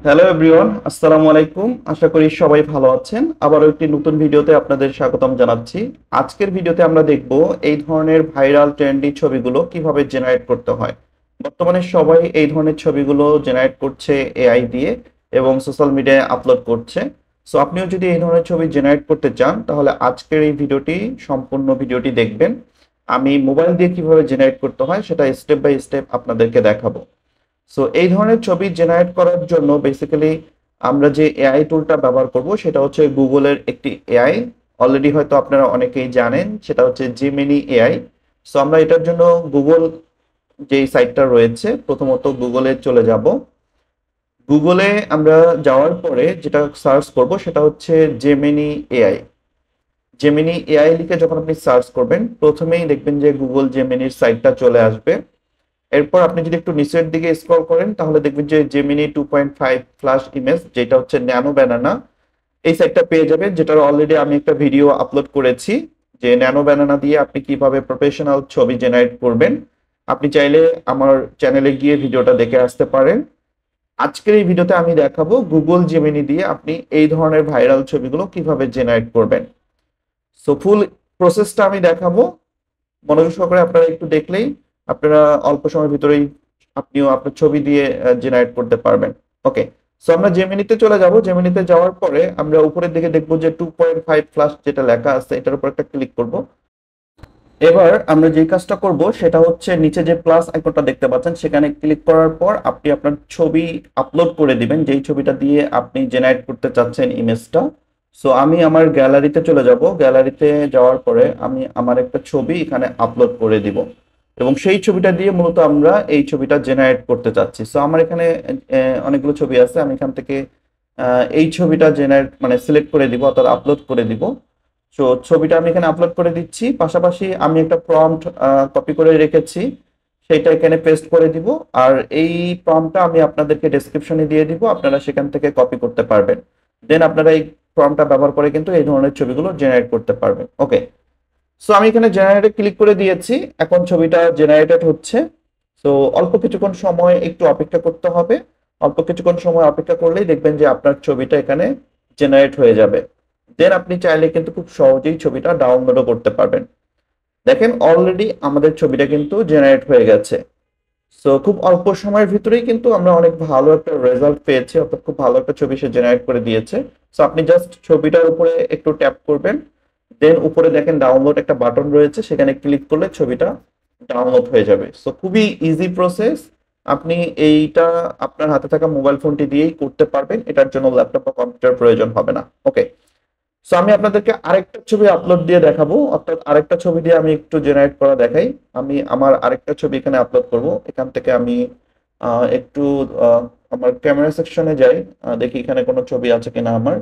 Hello everyone, আসসালামু আলাইকুম। আশা করি সবাই ভালো আছেন। আবারও একটি নতুন ভিডিওতে আপনাদের স্বাগতম জানাচ্ছি। আজকের ভিডিওতে আমরা দেখব এই ধরনের ভাইরাল ট্রেন্ডি ছবিগুলো কিভাবে জেনারেট করতে হয়। বর্তমানে সবাই এই ধরনের ছবিগুলো জেনারেট করছে এআই দিয়ে এবং সোশ্যাল মিডিয়ায় আপলোড করছে। সো আপনিও যদি এই ধরনের ছবি জেনারেট করতে চান তাহলে আজকের এই ভিডিওটি সম্পূর্ণ ভিডিওটি দেখবেন। আমি মোবাইল দিয়ে কিভাবে জেনারেট করতে হয় সেটা স্টেপ বাই স্টেপ আপনাদেরকে দেখাবো। সো এই ধরনের ছবি জেনারেট করার জন্য বেসিক্যালি আমরা যে এআই টুলটা ব্যবহার করব সেটা হচ্ছে গুগলের একটি এআই। অলরেডি হয়তো আপনারা অনেকেই জানেন, সেটা হচ্ছে জেমিনি এআই। সো আমরা এটার জন্য গুগল যেই সাইটটা রয়েছে, প্রথমত গুগলে চলে যাব। গুগলে আমরা যাওয়ার পরে যেটা সার্চ করব সেটা হচ্ছে জেমিনি এআই। জেমিনি এআই লিখে যখন আপনি সার্চ করবেন প্রথমেই দেখবেন যে গুগল জেমিনির সাইটটা চলে আসবে। এরপর আপনি যদি একটু নিচের দিকে স্ক্রল করেন তাহলে দেখবেন যে জেমিনি 2.5 ফ্ল্যাশ ইমেজ, যেটা হচ্ছে ন্যানো ব্যানানা, এই সাইটটা পেয়ে যাবেন, যেটার অলরেডি আমি একটা ভিডিও আপলোড করেছি যে ন্যানো ব্যানানা দিয়ে আপনি কিভাবে প্রফেশনাল ছবি জেনারেট করবেন। আপনি চাইলে আমার চ্যানেলে গিয়ে ভিডিওটা দেখে আসতে পারেন। আজকের এই ভিডিওতে আমি দেখাবো গুগল জেমিনি দিয়ে আপনি এই ধরনের ভাইরাল ছবিগুলো কিভাবে জেনারেট করবেন। সো ফুল প্রসেসটা আমি দেখাবো, মনোযোগ সহকারে আপনারা একটু দেখলেই আপনারা অল্প সময়ের ভিতরেই আপনিও আপনার ছবি দিয়ে জেনারেট করতে পারবেন। ওকে, সো আমরা জেমিনিতে চলে যাব। জেমিনিতে যাওয়ার পরে আমরা উপরের দিকে দেখবো যে 2.5 ফ্ল্যাশ যেটা লেখা আছে এটার উপর একটা ক্লিক করব। এবার আমরা যে কাজটা করব সেটা হচ্ছে নিচে যে প্লাস আইকনটা দেখতে পাচ্ছেন সেখানে ক্লিক করার পর আপনি আপনার ছবি আপলোড করে দিবেন, যেই ছবিটা দিয়ে আপনি জেনারেট করতে চাচ্ছেন ইমেজটা। সো আমি আমার গ্যালারিতে চলে যাব। গ্যালারিতে যাওয়ার পরে আমি আমার একটা ছবি এখানে আপলোড করে দিব এবং সেই ছবিটা দিয়ে মূলত আমরা এই ছবিটা জেনারেট করতে চাচ্ছি। সো আমার এখানে অনেকগুলো ছবি আছে, আমি এখান থেকে এই ছবিটা জেনারেট মানে সিলেক্ট করে দিব অর্থাৎ আপলোড করে দিব। সো ছবিটা আমি এখানে আপলোড করে দিচ্ছি, পাশাপাশি আমি একটা প্রম্পট কপি করে রেখেছি, সেটা এখানে পেস্ট করে দিব। আর এই প্রম্পটটা আমি আপনাদেরকে ডেসক্রিপশনে দিয়ে দিব, আপনারা সেখান থেকে কপি করতে পারবেন। দেন আপনারা এই প্রম্পটটা ব্যবহার করে কিন্তু এই ধরনের ছবিগুলো জেনারেট করতে পারবেন। ওকে, সো আমি এখানে জেনারেটে ক্লিক করে দিয়েছি, এখন ছবিটা জেনারেটেড হচ্ছে। সো অল্প কিছুক্ষণ সময় একটু অপেক্ষা করতে হবে। অল্প কিছুক্ষণ সময় অপেক্ষা করলেই দেখবেন যে আপনার ছবিটা এখানে জেনারেট হয়ে যাবে। দেন আপনি চাইলে কিন্তু খুব সহজেই ছবিটা ডাউনলোডও করতে পারবেন। দেখেন অলরেডি আমাদের ছবিটা কিন্তু জেনারেট হয়ে গেছে। সো খুব অল্প সময়ের ভিতরেই কিন্তু আমরা অনেক ভালো একটা রেজাল্ট পেয়েছি, অর্থাৎ খুব ভালো একটা ছবি সে জেনারেট করে দিয়েছে। সো আপনি জাস্ট ছবিটার উপরে একটু ট্যাপ করবেন, দেন উপরে দেখেন ডাউনলোড একটা বাটন রয়েছে, সেখানে ক্লিক করলে ছবিটা ডাউনলোড হয়ে যাবে। সো খুবই ইজি প্রসেস। আপনি এইটা আপনার হাতে থাকা মোবাইল ফোনটি দিয়েই করতে পারবেন, এটার জন্য ল্যাপটপ বা কম্পিউটার প্রয়োজন হবে না। ওকে, সো আমি আপনাদেরকে আরেকটা ছবি আপলোড দিয়ে দেখাবো, অর্থাৎ আরেকটা ছবি দিয়ে আমি একটু জেনারেট করা দেখাই। আমি আমার আরেকটা ছবি এখানে আপলোড করব। এখান থেকে আমি একটু আমার ক্যামেরা সেকশনে যাই, দেখি এখানে কোনো ছবি আছে কিনা আমার।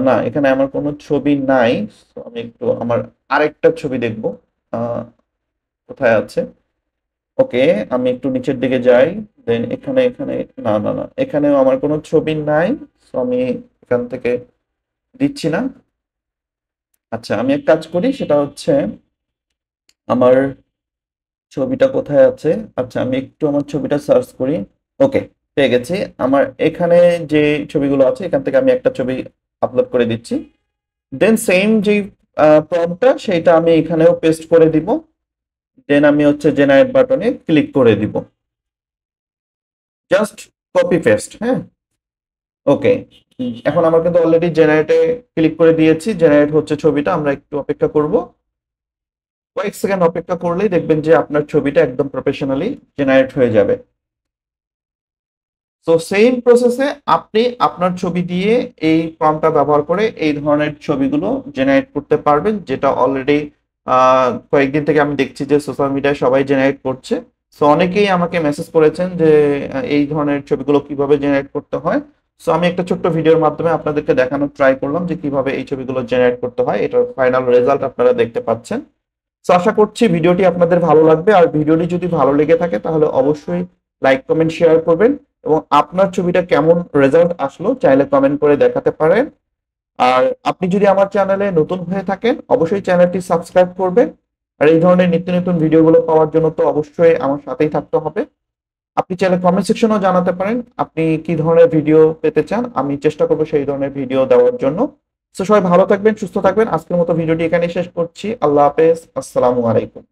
না, এখানে আমার কোনো ছবি নাই। So, আমি একটু আমার আরেকটা ছবি দেখব কোথায় আছে। ওকে, আমি একটু নিচের দিকে যাই, দেন এখানে এখানে না না না, এখানেও আমার কোনো ছবি নাই। সো আমি এখান থেকে দিচ্ছি না। আচ্ছা, আমি এক কাজ করি, সেটা হচ্ছে আমার ছবিটা কোথায় আছে। আচ্ছা, আমি একটু আমার ছবিটা সার্চ করি। ওকে, পেয়ে গেছি। আমার এখানে যে ছবিগুলো আছে এখান থেকে আমি একটা ছবি আপলোড করে দিচ্ছি। দেন সেম যে প্রম্পটটা সেটা আমি এখানেও পেস্ট করে দিব। দেন আমি হচ্ছে জেনারেট বাটনে ক্লিক করে দিব, জাস্ট কপি পেস্ট। হ্যাঁ, ওকে, এখন আমার কিন্তু অলরেডি জেনারেটে ক্লিক করে দিয়েছি, জেনারেট হচ্ছে ছবিটা। আমরা একটু অপেক্ষা করব, কয়েক সেকেন্ড অপেক্ষা করলেই দেখবেন যে আপনার ছবিটা একদম প্রফেশনালি জেনারেট হয়ে যাবে। তো সেম প্রসেসে আপনি আপনার ছবি দিয়ে এই প্রম্পটটা ব্যবহার করে এই ধরনের ছবিগুলো জেনারেট করতে পারবেন, যেটা অলরেডি কয়েকদিন থেকে আমি দেখছি যে সোশ্যাল মিডিয়ায় সবাই জেনারেট করছে। সো অনেকেই আমাকে মেসেজ করেছেন যে এই ধরনের ছবিগুলো কিভাবে জেনারেট করতে হয়। সো আমি একটা ছোট্ট ভিডিওর মাধ্যমে আপনাদেরকে দেখানোর ট্রাই করলাম যে কিভাবে এই ছবিগুলো জেনারেট করতে হয়। এটার ফাইনাল রেজাল্ট আপনারা দেখতে পাচ্ছেন। সো আশা করছি ভিডিওটি আপনাদের ভালো লাগবে, আর ভিডিওটি যদি ভালো লেগে থাকে তাহলে অবশ্যই লাইক কমেন্ট শেয়ার করবেন এবং আপনার ছবিটা কেমন রেজাল্ট আসলো চাইলে কমেন্ট করে দেখাতে পারেন। আর আপনি যদি আমার চ্যানেলে নতুন হয়ে থাকেন অবশ্যই চ্যানেলটি সাবস্ক্রাইব করবেন আর এই ধরনের নিত্য নতুন ভিডিওগুলো পাওয়ার জন্য তো অবশ্যই আমার সাথেই থাকতে হবে। আপনি চাইলে কমেন্ট সেকশনেও জানাতে পারেন আপনি কি ধরনের ভিডিও পেতে চান, আমি চেষ্টা করবো সেই ধরনের ভিডিও দেওয়ার জন্য। তো সবাই ভালো থাকবেন, সুস্থ থাকবেন। আজকের মতো ভিডিওটি এখানেই শেষ করছি। আল্লাহ হাফেজ, আসসালামু আলাইকুম।